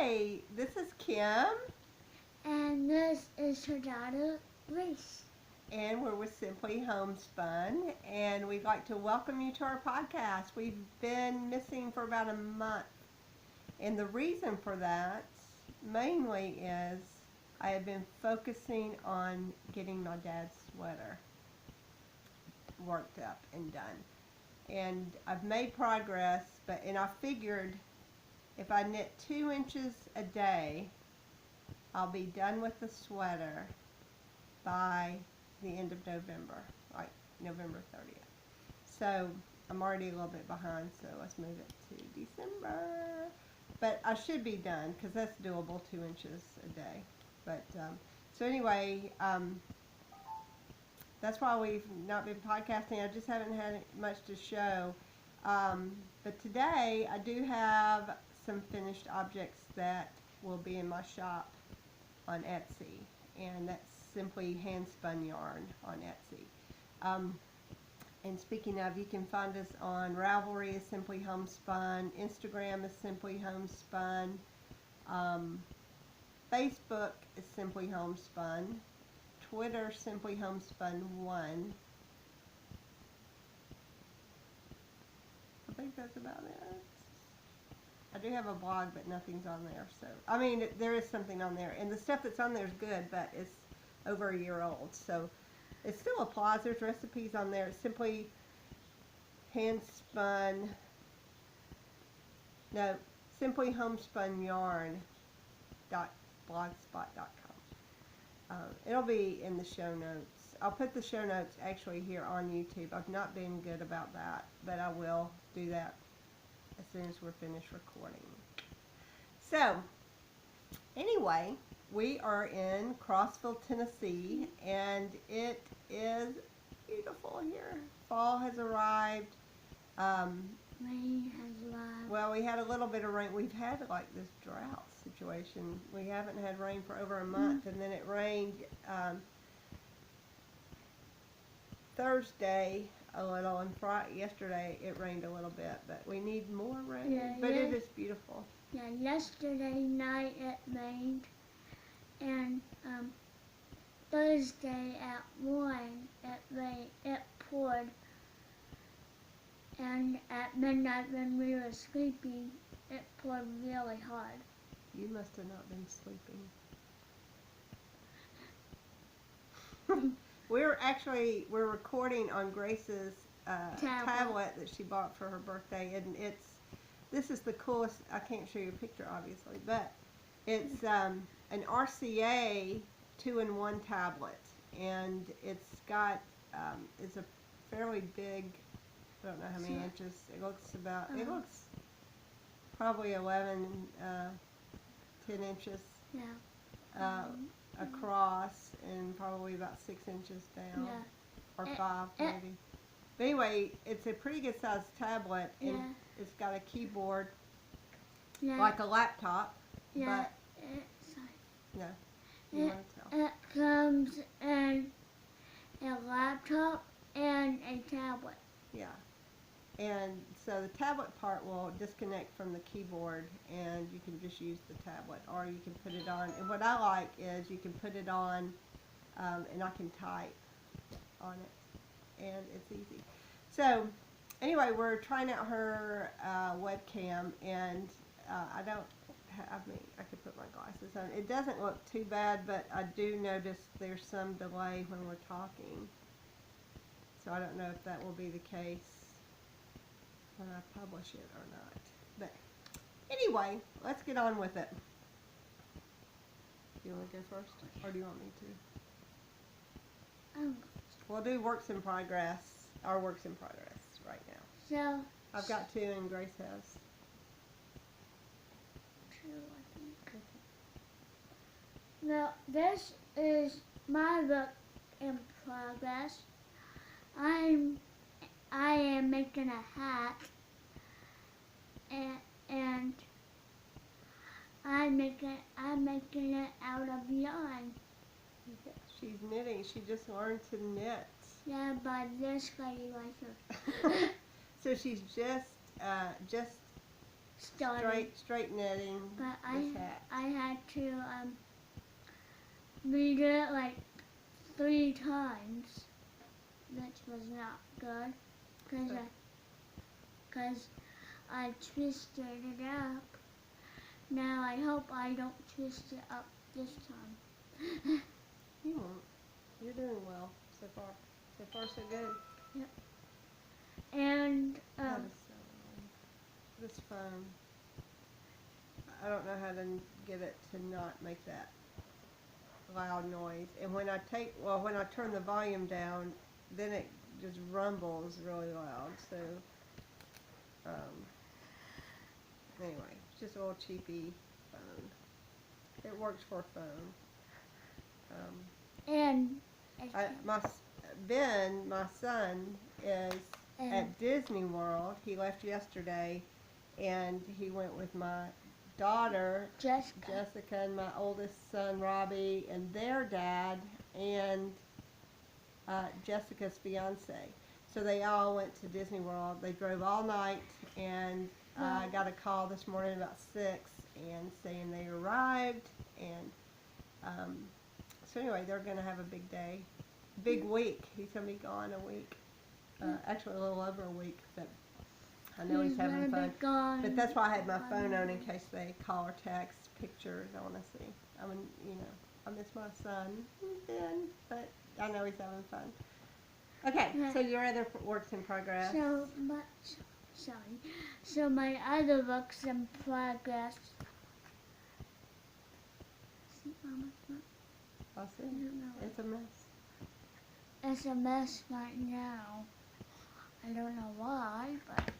Hi, this is Kim. And this is her daughter, Grace. And we're with Simply Homespun. And we'd like to welcome you to our podcast. We've been missing for about a month. And the reason for that mainly is I have been focusing on getting my dad's sweater worked up and done. And I've made progress, and I figured if I knit 2 inches a day, I'll be done with the sweater by the end of November, like November 30th. So I'm already a little bit behind, so let's move it to December. But I should be done because that's doable, 2 inches a day. But so anyway, that's why we've not been podcasting. I just haven't had much to show. But today I do have some finished objects that will be in my shop on Etsy, and that's simply hand spun yarn on Etsy. And speaking of, you can find us on Ravelry as Simply Homespun, Instagram is Simply Homespun, Facebook is Simply Homespun, Twitter Simply Homespun 1. I think that's about it. I do have a blog, but nothing's on there. So, I mean, there is something on there. And the stuff that's on there is good, but it's over a year old. So, it still applies. There's recipes on there. It's simply handspun. No, simply homespun yarn.blogspot.com. It'll be in the show notes. I'll put the show notes actually here on YouTube. I've not been good about that, but I will do that as soon as we're finished recording. So, anyway, we are in Crossville, Tennessee, and it is beautiful here. Fall has arrived. Rain has arrived. Well, we had a little bit of rain. We've had like this drought situation. We haven't had rain for over a month, and then it rained Thursday a little, and yesterday it rained a little bit, but we need more rain. Yeah, but it is beautiful. Yeah, yesterday night it rained, and Thursday at 1 it poured, and at midnight when we were sleeping, it poured really hard. You must have not been sleeping. We're recording on Grace's tablet that she bought for her birthday, and this is the coolest. I can't show you a picture obviously, but it's an RCA 2-in-1 tablet, and it's got it's a fairly big. I don't know how many inches. It looks probably 10 inches. Yeah. Across, and probably about 6 inches down, or 5 maybe. But anyway, it's a pretty good sized tablet, and it's got a keyboard, like a laptop. Yeah. But, you want to tell? It comes in a laptop and a tablet. Yeah. And so the tablet part will disconnect from the keyboard, and you can just use the tablet, or you can put it on. And what I like is you can put it on, and I can type on it, and it's easy. So anyway, we're trying out her webcam, and I could put my glasses on. It doesn't look too bad, but I do notice there's some delay when we're talking. So I don't know if that will be the case when I publish it or not. But anyway, let's get on with it. Do you want to go first, or do you want me to? We'll do works in progress, our works in progress right now. So I've got 2 and Grace has 2, I think. Now this is my work in progress. I am making a hat, and I'm making it out of yarn. Yeah, she's knitting. She just learned to knit. Yeah, by this lady right here. So she's just started. Straight knitting. But this hat. I had to read it like 3 times, which was not good, because I twisted it up. Now I hope I don't twist it up this time. You won't. You're doing well so far. So far, so good. Yep. And That is so annoying. This phone. I don't know how to get it to not make that loud noise. And when I turn the volume down, then it just rumbles really loud. So, anyway, it's just a little cheapy phone. It works for a phone. Ben, my son, is at Disney World. He left yesterday, and he went with my daughter, Jessica, and my oldest son, Robbie, and their dad, and Jessica's fiance. So they all went to Disney World. They drove all night, and I got a call this morning about 6 and saying they arrived, and so anyway, they're going to have a big day. Big week. He's going to be gone a week. Actually, a little over a week, but I know he's having fun. But that's why I had my phone on in case they call or text pictures. I want to see. I mean, I miss my son, Ben, but I know he's having fun. Okay, so your other works in progress. So my other works in progress. I'll see. It's a mess. It's a mess right now. I don't know why, but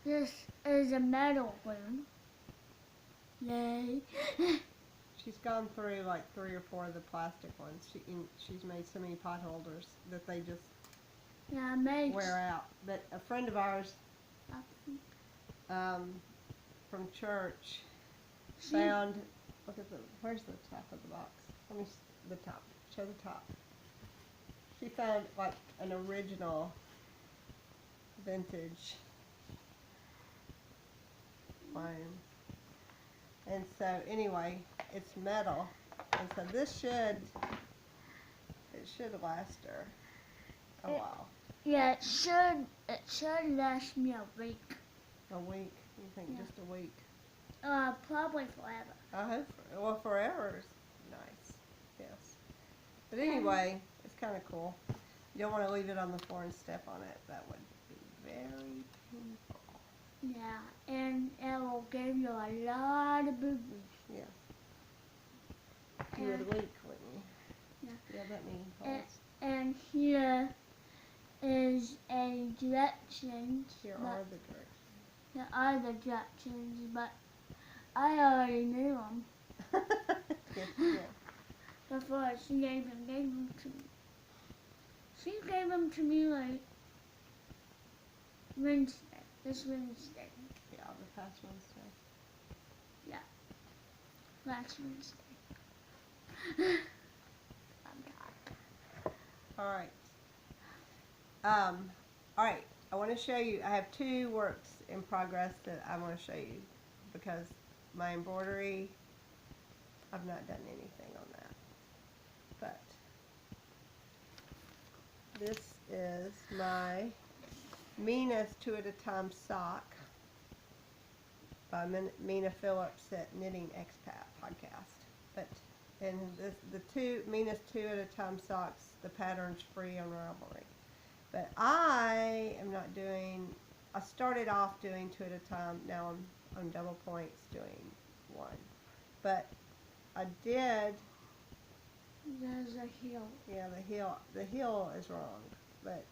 this is a metal room. Yay. She's gone through like 3 or 4 of the plastic ones. She's made so many pot holders that they just wear out. But a friend of ours from church found, where's the top of the box? Let me the top. Show the top. She found like an original vintage line. And so anyway, it's metal. And so this should last her a while. Yeah, it should last me a week. A week? You think just a week? Probably forever. I hope forever is nice. Yes. But anyway, it's kind of cool. You don't want to leave it on the floor and step on it. That would be very painful. Yeah, and it will give you a lot of boo-boo. Yeah. You would leak, wouldn't you? Yeah. Yeah, that means holes. And here is a directions. Here are the directions. There are the directions, but I already knew them. Yeah. Before she gave them to me. She gave them to me like this Wednesday. Yeah, the past Wednesday. Yeah, last Wednesday. I'm tired. All right. I want to show you. I have 2 works in progress that I want to show you because my embroidery, I've not done anything on that. But this is my Mina's 2 at a Time sock by Mina Phillips at Knitting Expat podcast. And the Mina's 2 at a Time socks, the pattern's free on Ravelry. But I am not doing. I started off doing 2 at a time. Now I'm on double points doing 1. But I did. There's a heel. Yeah, the heel is wrong, but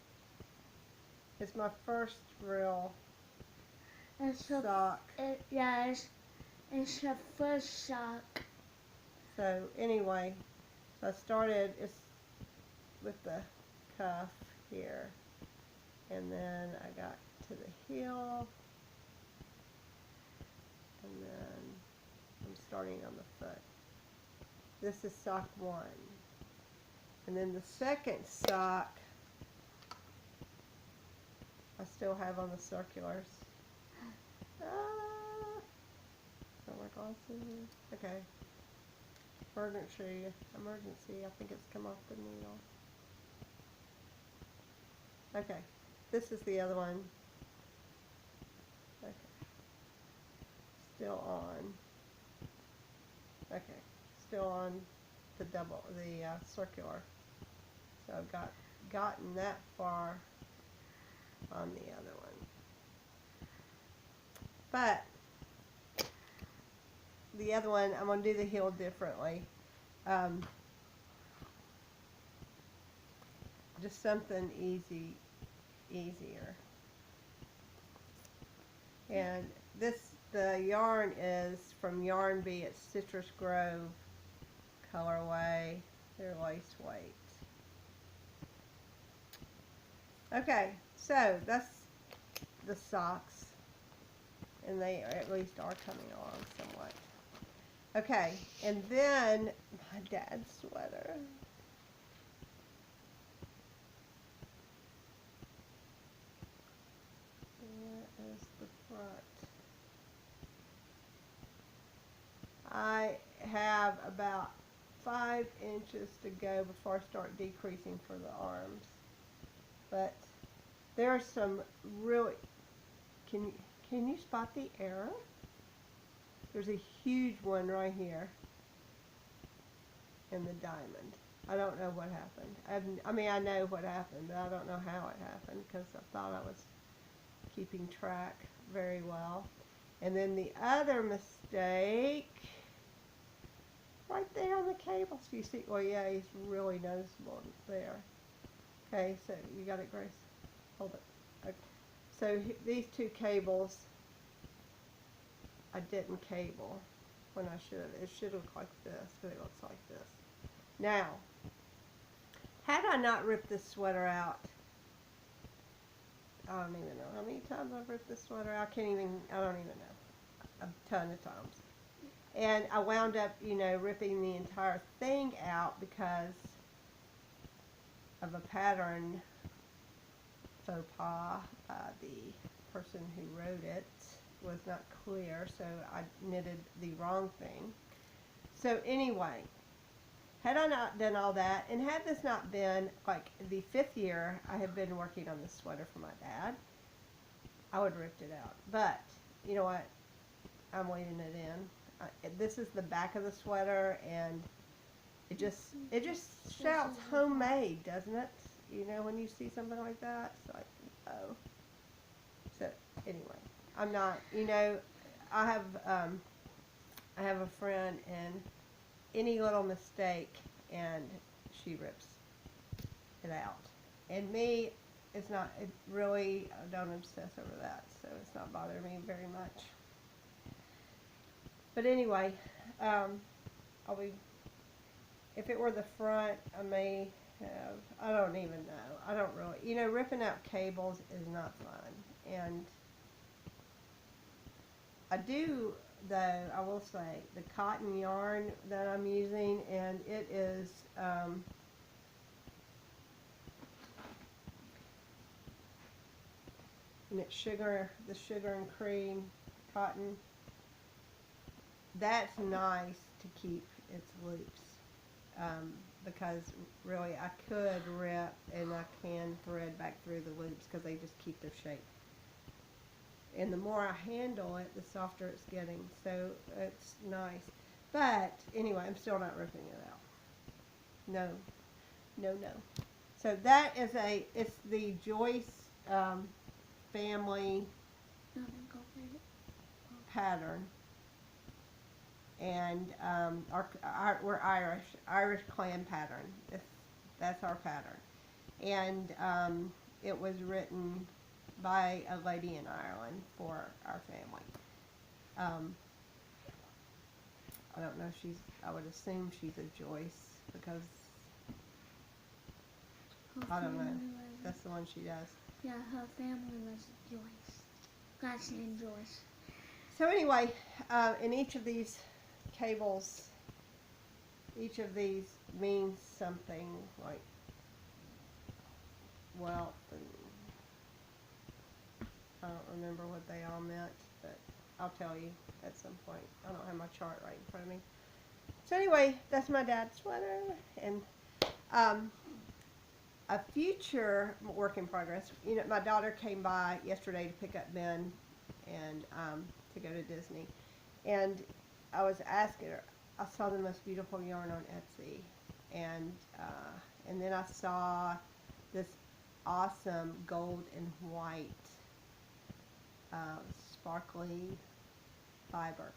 it's my first real sock. It's her first sock. So anyway, so I started with the cuff here, and then I got to the heel, and then I'm starting on the foot. This is sock 1. And then the second sock I still have on the circulars. Awesome. Okay. Emergency. I think it's come off the needle. Okay. This is the other one. Okay. Still on. Okay. Still on the circular. So I've gotten that far on the other one. But the other one, I'm going to do the heel differently. Just something easier. And the yarn is from YarnBee. It's Citrus Grove Colorway. They're lace weight. Okay, so that's the socks, and they at least are coming along somewhat. Okay, and then my dad's sweater. Where is the front? I have about 5 inches to go before I start decreasing for the arms. But there are some really, can you spot the error? There's a huge one right here in the diamond. I don't know what happened. I mean, I know what happened, but I don't know how it happened because I thought I was keeping track very well. And then the other mistake, right there on the cables, you see, well, yeah, it's really noticeable there. Okay, so you got it, Grace? Hold it. Okay. So these two cables, I didn't cable when I should. It should look like this, but it looks like this. Now, had I not ripped this sweater out, I don't even know how many times I've ripped this sweater out. I don't even know. A ton of times. And I wound up, ripping the entire thing out because of a pattern faux pas. The person who wrote it was not clear, so I knitted the wrong thing. So anyway, had I not done all that, and had this not been like the 5th year I have been working on this sweater for my dad, I would have ripped it out. But you know what? I'm leaving it in. This is the back of the sweater, and it just shouts homemade, doesn't it? When you see something like that, it's like, oh. So anyway, I'm not. I have a friend, and any little mistake, and she rips it out. And me, it's not. It really, I don't obsess over that, so it's not bothering me very much. But anyway, if it were the front, I may have, I don't even know. I don't really, ripping out cables is not fun. And I do, though, I will say, the cotton yarn that I'm using, and it is, and it's the sugar and cream cotton. That's nice to keep its loops, because really I could rip and I can thread back through the loops because they just keep their shape. And the more I handle it, the softer it's getting, so it's nice. But anyway, I'm still not ripping it out. No. So that is it's the Joyce family pattern. And we're Irish clan pattern. That's our pattern. And it was written by a lady in Ireland for our family. I don't know if I would assume she's a Joyce because, I don't know, that's the one she does. Yeah, her family was Joyce. Last name Joyce. So anyway, in each of these cables, each of these means something like wealth, and I don't remember what they all meant, but I'll tell you at some point. I don't have my chart right in front of me. So anyway, that's my dad's sweater. And a future work in progress. You know, my daughter came by yesterday to pick up Ben and to go to Disney. And I was asking her, I saw the most beautiful yarn on Etsy. And then I saw this awesome gold and white sparkly fiber.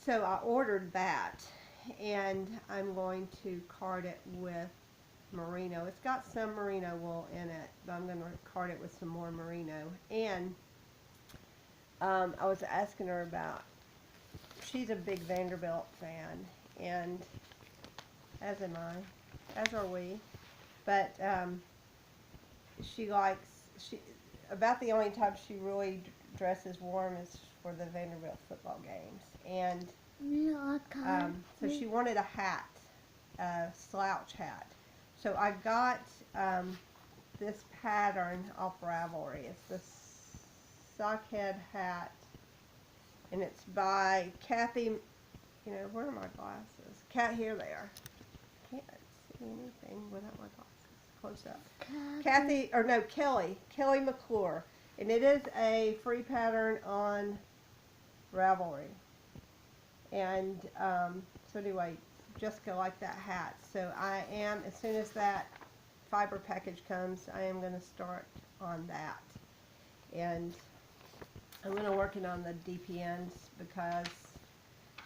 So I ordered that, and I'm going to card it with merino. It's got some merino wool in it, but I'm going to card it with some more merino. And I was asking her about, she's a big Vanderbilt fan, and as am I, as are we, but about the only time she really dresses warm is for the Vanderbilt football games. And so she wanted a hat, a slouch hat. So I got this pattern off Ravelry. It's the sockhead hat, and it's by Kathy. You know, where are my glasses? Here they are. Can't see anything without my glasses. Close up. Kelly McClure, and it is a free pattern on Ravelry. And so anyway, Jessica liked that hat. So I am, as soon as that fiber package comes, I am going to start on that. And I'm going to work it on the DPNs because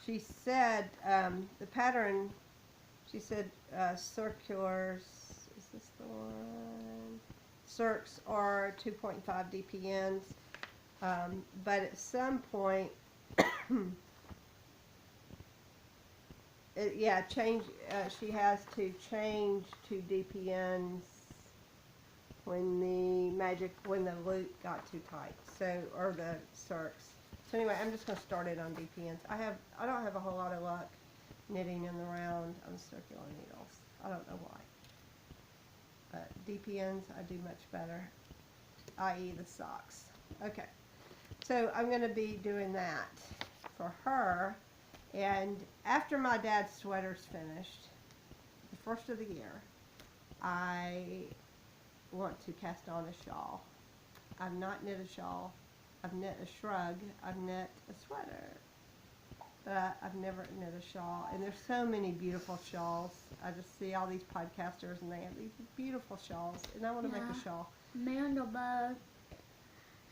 she said the pattern, she said circulars, is this the one? Circs are 2.5 DPNs, but at some point, she has to change to DPNs when the loop got too tight, or the circs. So anyway, I'm just going to start it on DPNs. I don't have a whole lot of luck knitting in the round on circular needles. I don't know why. But DPNs I do much better, i.e. the socks. Okay, so I'm going to be doing that for her. And after my dad's sweater's finished, the first of the year, I want to cast on a shawl. I've not knit a shawl. I've knit a shrug. I've knit a sweater. But I've never knit a shawl. And there's so many beautiful shawls. I just see all these podcasters and they have these beautiful shawls. And I want to make a shawl. Mandelberg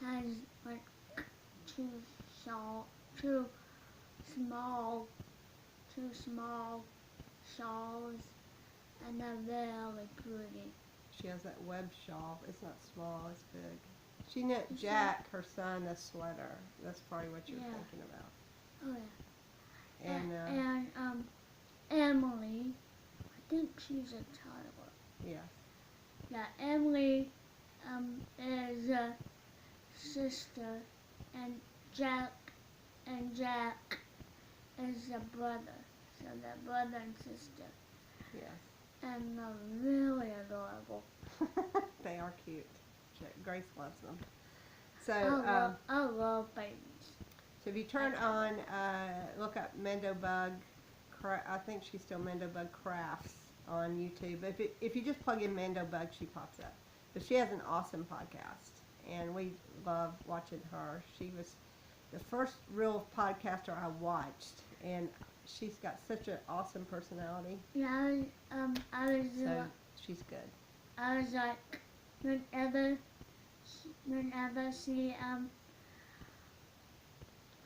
has like two small shawls, and they're really pretty. She has that web shawl. It's not small, it's big. She knit Jack, her son, a sweater. That's probably what you're thinking about. Oh yeah. And Emily, I think she's a Tyler. Yeah. Yeah, Emily is a sister, and Jack is a brother. So they're brother and sister. Yes. And they're really adorable. They are cute. Grace loves them. So I love babies. So if you turn on, look up Mendobug. I think she's still Mendobug Crafts on YouTube. But if you just plug in Mendobug, she pops up. But she has an awesome podcast, and we love watching her. She was the first real podcaster I watched, and she's got such an awesome personality. Yeah, so she's good. I was like, whenever she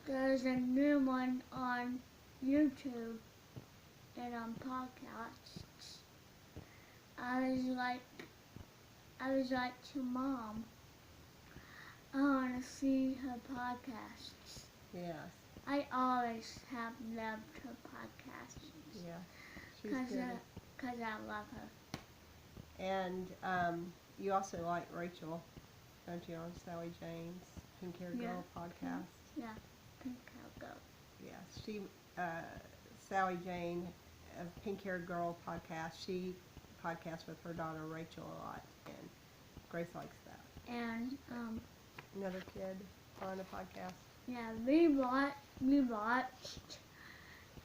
there's a new one on YouTube and on podcasts. I was like to Mom, I want to see her podcasts. Yes. I always have loved her podcasts. Yeah, she's good. Because I love her. And you also like Rachel, don't you, on Sally Jane's Pink Hair Girl podcast? Yeah, Pink Hair Girl. Yes, she, Sally Jane of Pink Hair Girl podcast, she podcasts with her daughter Rachel a lot, and Grace likes that. And another kid on a podcast. Yeah, we watched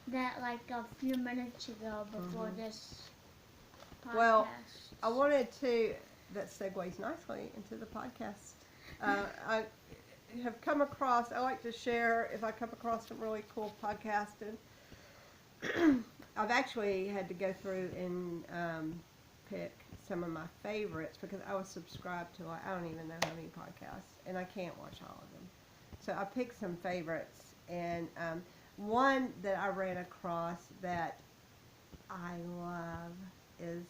that like a few minutes ago before this podcast. Well, I wanted to, that segues nicely into the podcast. I have come across, I like to share if I come across some really cool podcasts, and I've actually had to go through and pick some of my favorites because I was subscribed to, like, I don't even know how many podcasts, and I can't watch all of them. So I picked some favorites, and one that I ran across that I love is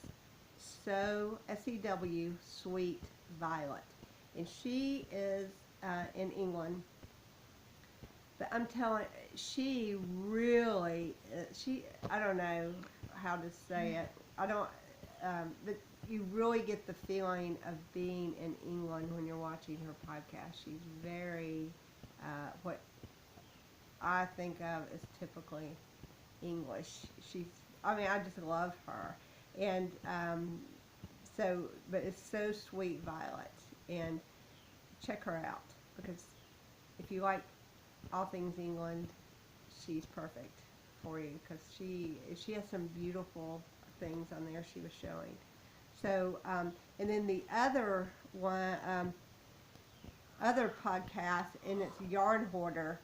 SEW Sweet Violet, and she is in England. But I'm telling, she really, I don't know how to say it. I don't, but you really get the feeling of being in England when you're watching her podcast. She's very, what I think of as typically English. I mean, I just love her. And but it's So Sweet Violet. And check her out, because if you like all things England, she's perfect for you, because she has some beautiful things on there she was showing. So, and then the other one, other podcast, and it's Yarn Hoarder,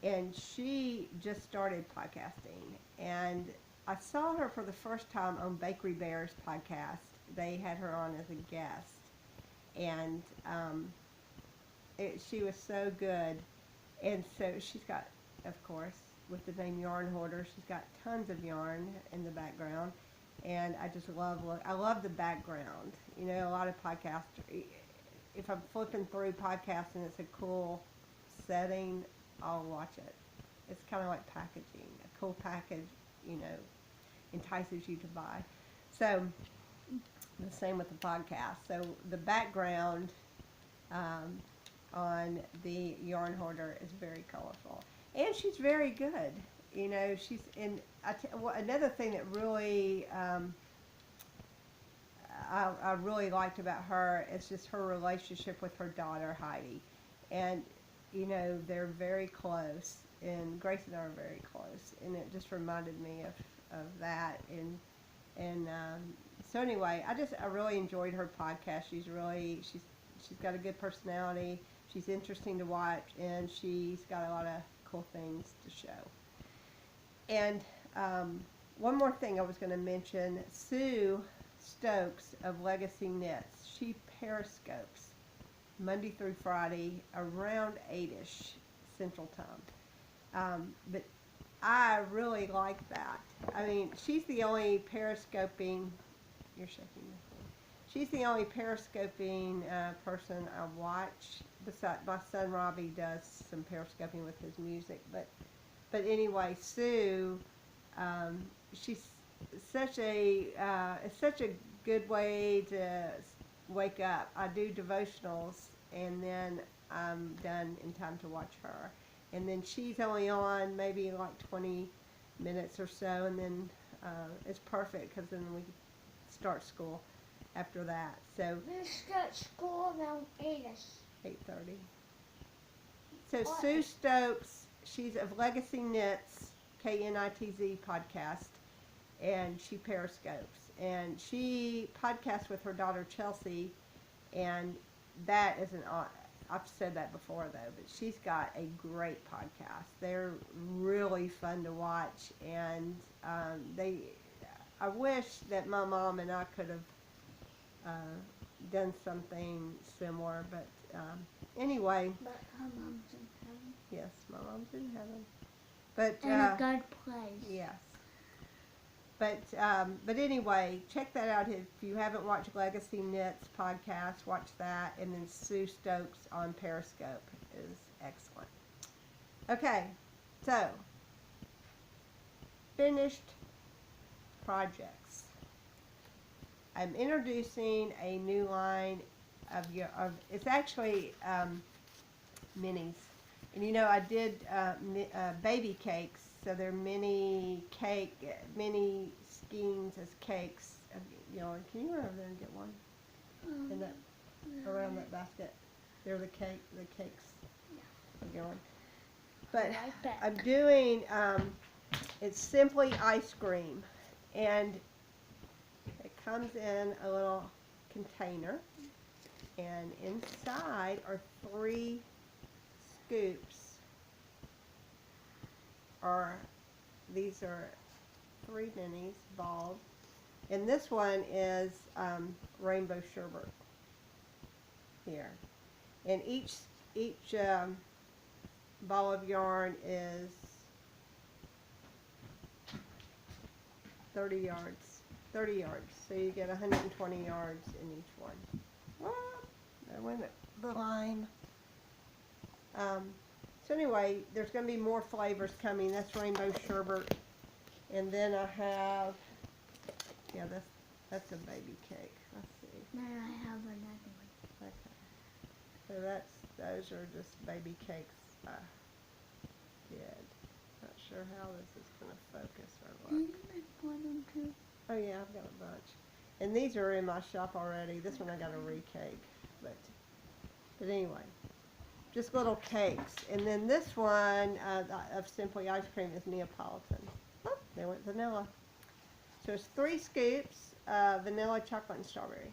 and she just started podcasting, and I saw her for the first time on Bakery Bears podcast. They had her on as a guest, and she was so good. And so she's got, of course, with the name Yarn Hoarder, she's got tons of yarn in the background, and I just I love the background. You know, a lot of podcasts, if I'm flipping through podcasts and it's a cool setting, I'll watch it. It's kind of like packaging. A cool package, you know, entices you to buy. So the same with the podcast. So the background on the Yarn Hoarder is very colorful, and she's very good. You know, she's in. Another thing that really I really liked about her is just her relationship with her daughter Heidi, and you know, they're very close, and Grace and I are very close, and it just reminded me of that. And so anyway, I really enjoyed her podcast. She's got a good personality. She's interesting to watch, and she's got a lot of cool things to show. And one more thing I was going to mention, Sue Stokes of Legacy Knitz. She periscopes Monday through Friday around 8ish Central Time. But I really like that. I mean, she's the only periscoping, you're shaking your head. She's the only periscoping person I watch. Besides, my son Robbie does some periscoping with his music. But anyway, Sue, she's such a it's such a good way to wake up. I do devotionals, and then I'm done in time to watch her. And then she's only on maybe like 20 minutes or so, and then it's perfect, because then we start school after that. So we start school around 8ish. 8:30. So Sue Stokes, she's of Legacy Knitz, KNITZ podcast, and she periscopes. And she podcasts with her daughter Chelsea, and that is I've said that before though, but she's got a great podcast. They're really fun to watch, and I wish that my mom and I could have done something similar, but anyway. But her mom's in heaven. Yes, my mom's in heaven. But in a good place. Yes. But anyway, check that out. If you haven't watched Legacy Knits podcast, watch that. And then Sue Stokes on Periscope is excellent. Okay, so finished projects. I'm introducing a new line of it's actually minis. And you know, I did baby cakes. So they're mini skeins as cakes of yarn. Can you run over there and get one? In that around that basket. They're the cakes of yarn. But Right back. I'm doing, it's simply ice cream. And it comes in a little container. And inside are 3 scoops. These are 3 minis, balls. And this one is rainbow sherbet here. And each ball of yarn is 30 yards. 30 yards. So you get 120 yards in each one. Whoop, there went the lime. So anyway, there's going to be more flavors coming. That's rainbow sherbet. And then I have, yeah, that's a baby cake. Let's see. Then I have another one. Okay. So those are just baby cakes I did. Not sure how this is going to focus or Did look. you make one too? Oh yeah, I've got a bunch. And these are in my shop already. This one I got a recake. But anyway, just little cakes. And then this one of Simply Ice Cream is Neapolitan. Oh, there went vanilla. So it's 3 scoops, vanilla, chocolate, and strawberry.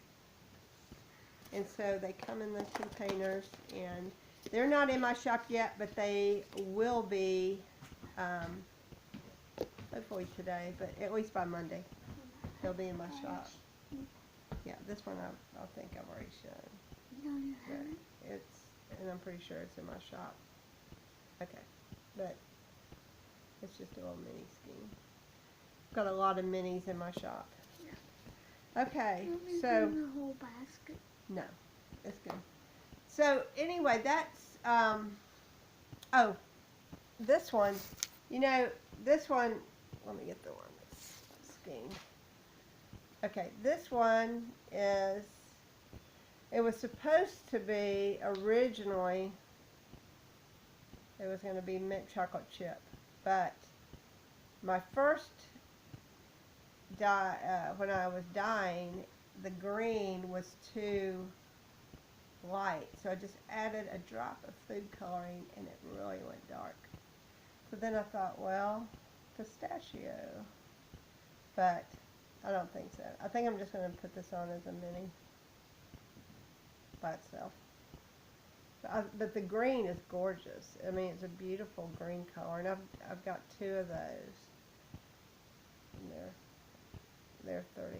And so they come in the containers, and they're not in my shop yet, but they will be, hopefully today, but at least by Monday. They'll be in my shop. Yeah, this one I think I've already shown. No, you But haven't. and I'm pretty sure it's in my shop. Okay, but it's just a little mini scheme. Got a lot of minis in my shop. Okay, You want me to so bring the whole basket? no, it's good. So anyway, that's oh, this one. You know, this one. Let me get the one that's schemed. Okay, this one is. It was supposed to be originally. It was going to be mint chocolate chip, but my first dye when I was dyeing, the green was too light, so I just added a drop of food coloring, and it really went dark. So then I thought, well, pistachio, but I don't think so. I think I'm just going to put this on as a mini by itself. But the green is gorgeous. I mean, it's a beautiful green color, and I've got 2 of those. And they're 30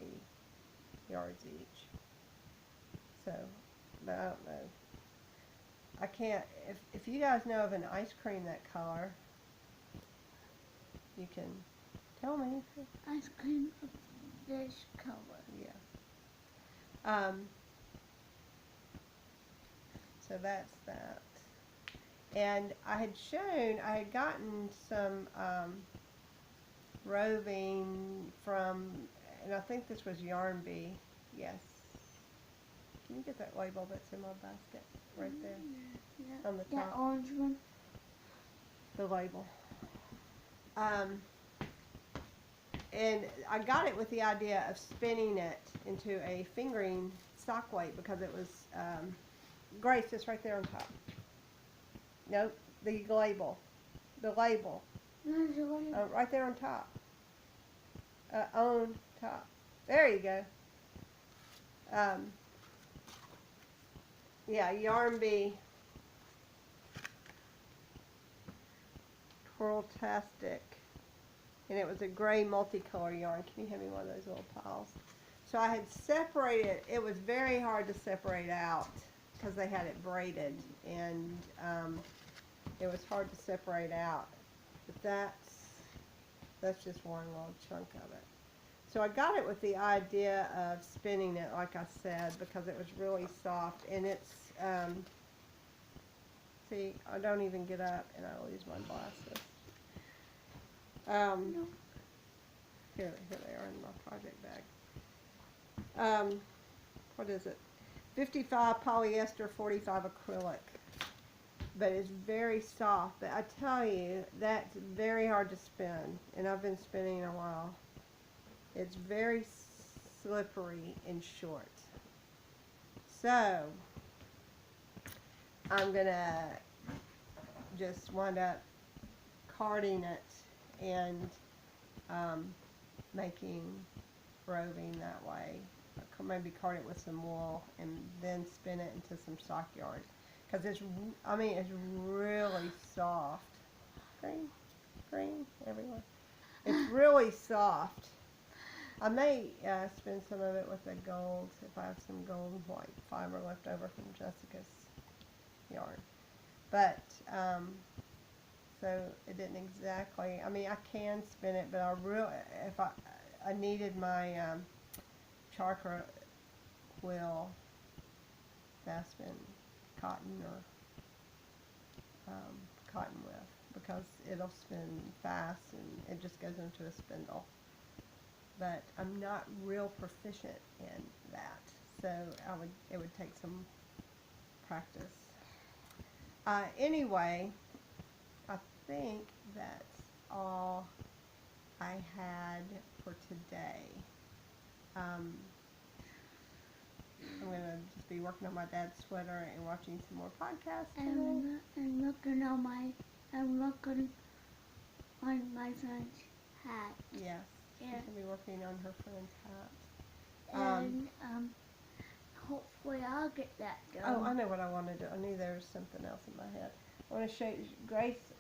yards each. So, but I don't know. I can't. If you guys know of an ice cream that color, you can tell me. Ice cream of this color. Yeah. So that's that. And I had gotten some roving from, and I think this was YarnBee. Yes. Can you get that label that's in my basket right there Yeah. on the That top? orange one. The label. And I got it with the idea of spinning it into a fingering sock weight because it was, Grace, it's right there on top. Nope, the label. The label. There's a one. Right there on top. On top. There you go. Yeah, YarnBee. Twirl-tastic. And it was a gray multicolor yarn. Can you hand me one of those little piles? So I had separated. It was very hard to separate out because they had it braided, and it was hard to separate out. But that's just one little chunk of it. So I got it with the idea of spinning it, like I said, because it was really soft, and it's see, I don't even get up, and I lose my glasses. No. Here they are in my project bag. What is it? 55 polyester, 45 acrylic. But it's very soft. But I tell you, that's very hard to spin. And I've been spinning a while. It's very slippery and short. So, I'm going to just wind up carding it and making roving that way. Maybe card it with some wool and then spin it into some sock yarn, because it's really soft. Green everywhere. It's really soft. I may spin some of it with the gold if I have some gold and white fiber left over from Jessica's yarn. But so it didn't exactly. I mean, I can spin it, but if I needed my charcoal quill that I spin cotton or cotton with, because it'll spin fast and it just goes into a spindle. But I'm not real proficient in that, so it would take some practice. Anyway, I think that's all I had for today. I'm going to just be working on my dad's sweater and watching some more podcasts today. And looking on my friend's hat. Yes, she's going to be working on her friend's hat. And hopefully I'll get that done. Oh, I know what I want to do. I knew there was something else in my head. I want to show you, Grace,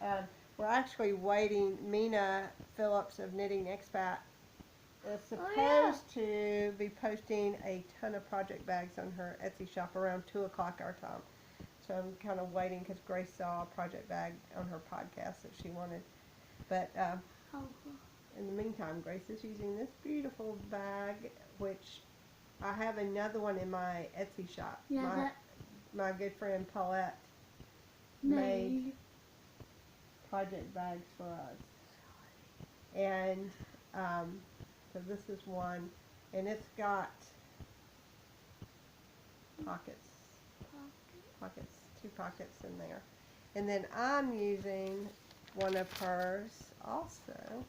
we're actually waiting. Mina Phillips of Knitting Expat is supposed to be posting a ton of project bags on her Etsy shop around 2 o'clock our time. So I'm kind of waiting because Grace saw a project bag on her podcast that she wanted. But in the meantime, Grace is using this beautiful bag, which I have another one in my Etsy shop. Yeah, my good friend Paulette made project bags for us. And so this is one, and it's got pockets, 2 pockets in there. And then I'm using one of hers also.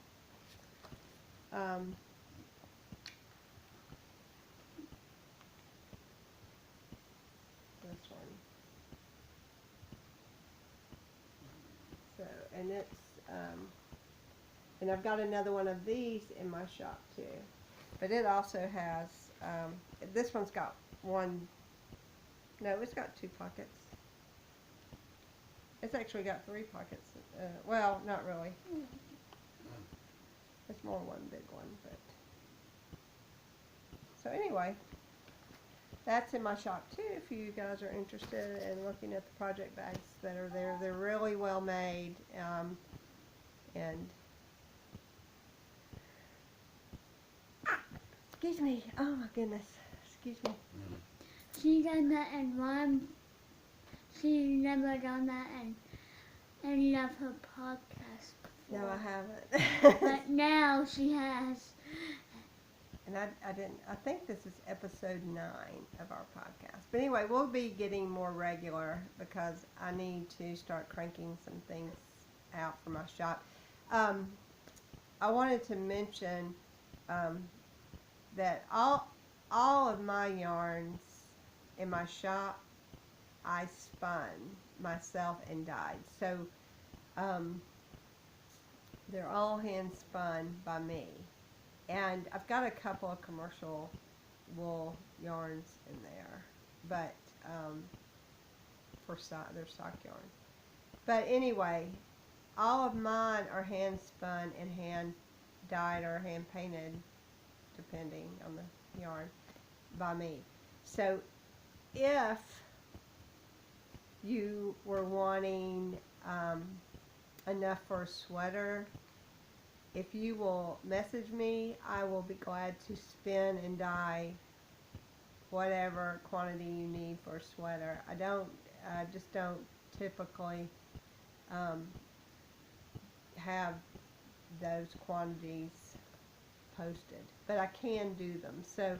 This one. So, and it's, and I've got another one of these in my shop too. But it also has, this one's got it's got 2 pockets. It's actually got 3 pockets. Well, not really. It's more one big one, but. So anyway, that's in my shop too if you guys are interested in looking at the project bags that are there. They're really well made, and excuse me, oh my goodness, excuse me. She's done that and one. She's never done that in any of her podcasts before. No, I haven't. But now she has. And I think this is episode 9 of our podcast. But anyway, we'll be getting more regular because I need to start cranking some things out for my shop. I wanted to mention that all of my yarns in my shop I spun myself and dyed. So they're all hand spun by me. And I've got a couple of commercial wool yarns in there, but they're sock yarn. But anyway, all of mine are hand spun and hand dyed or hand painted, depending on the yarn, by me. So if you were wanting enough for a sweater, if you will message me, I will be glad to spin and dye whatever quantity you need for a sweater. I just don't typically have those quantities posted, but I can do them. So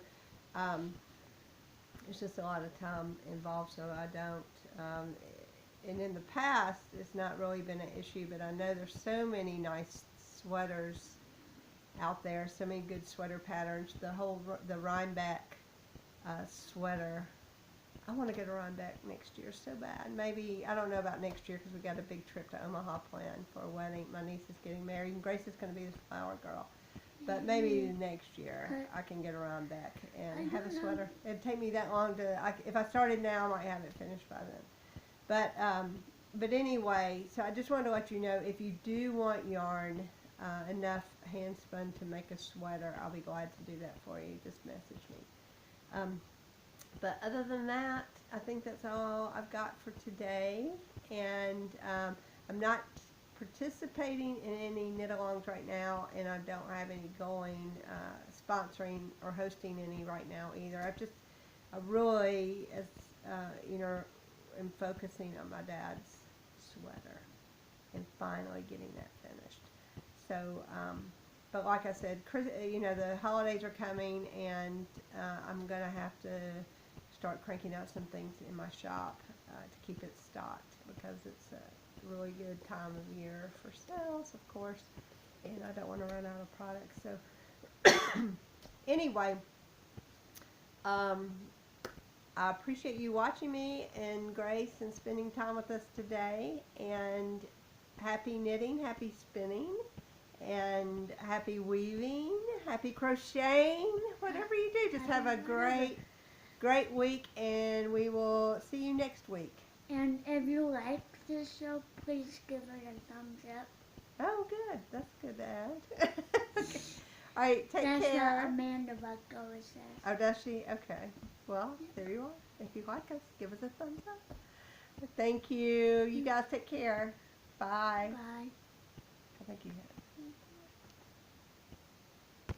it's just a lot of time involved, so I don't. And in the past, it's not really been an issue, but I know there's so many nice sweaters out there, so many good sweater patterns. The Rhinebeck sweater I want to get her on deck next year so bad. Maybe, I don't know about next year because we got a big trip to Omaha planned for a wedding. My niece is getting married and Grace is going to be the flower girl. But maybe next year I can get her on deck and have a sweater. It'd take me that long to, if I started now, I might have it finished by then. But anyway, so I just wanted to let you know, if you do want yarn, enough hand spun to make a sweater, I'll be glad to do that for you. Just message me. But other than that, I think that's all I've got for today. And I'm not participating in any knit-alongs right now, and I don't have any going, sponsoring or hosting any right now either. I really, as you know, am focusing on my dad's sweater and finally getting that finished. So, but like I said, you know, the holidays are coming, and I'm gonna have to start cranking out some things in my shop to keep it stocked, because it's a really good time of year for sales, of course, and I don't want to run out of products. So anyway, I appreciate you watching me and Grace and spending time with us today, and happy knitting, happy spinning, and happy weaving, happy crocheting, whatever you do. Just have a great week, and we will see you next week. And if you like this show, please give it a thumbs up. Oh, good. That's good to add. Okay. All right, take care. That's what Amanda Buck always says. Oh, does she? Okay. Well, there you are. If you like us, give us a thumbs up. Thank you. You guys take care. Bye. Bye. I think you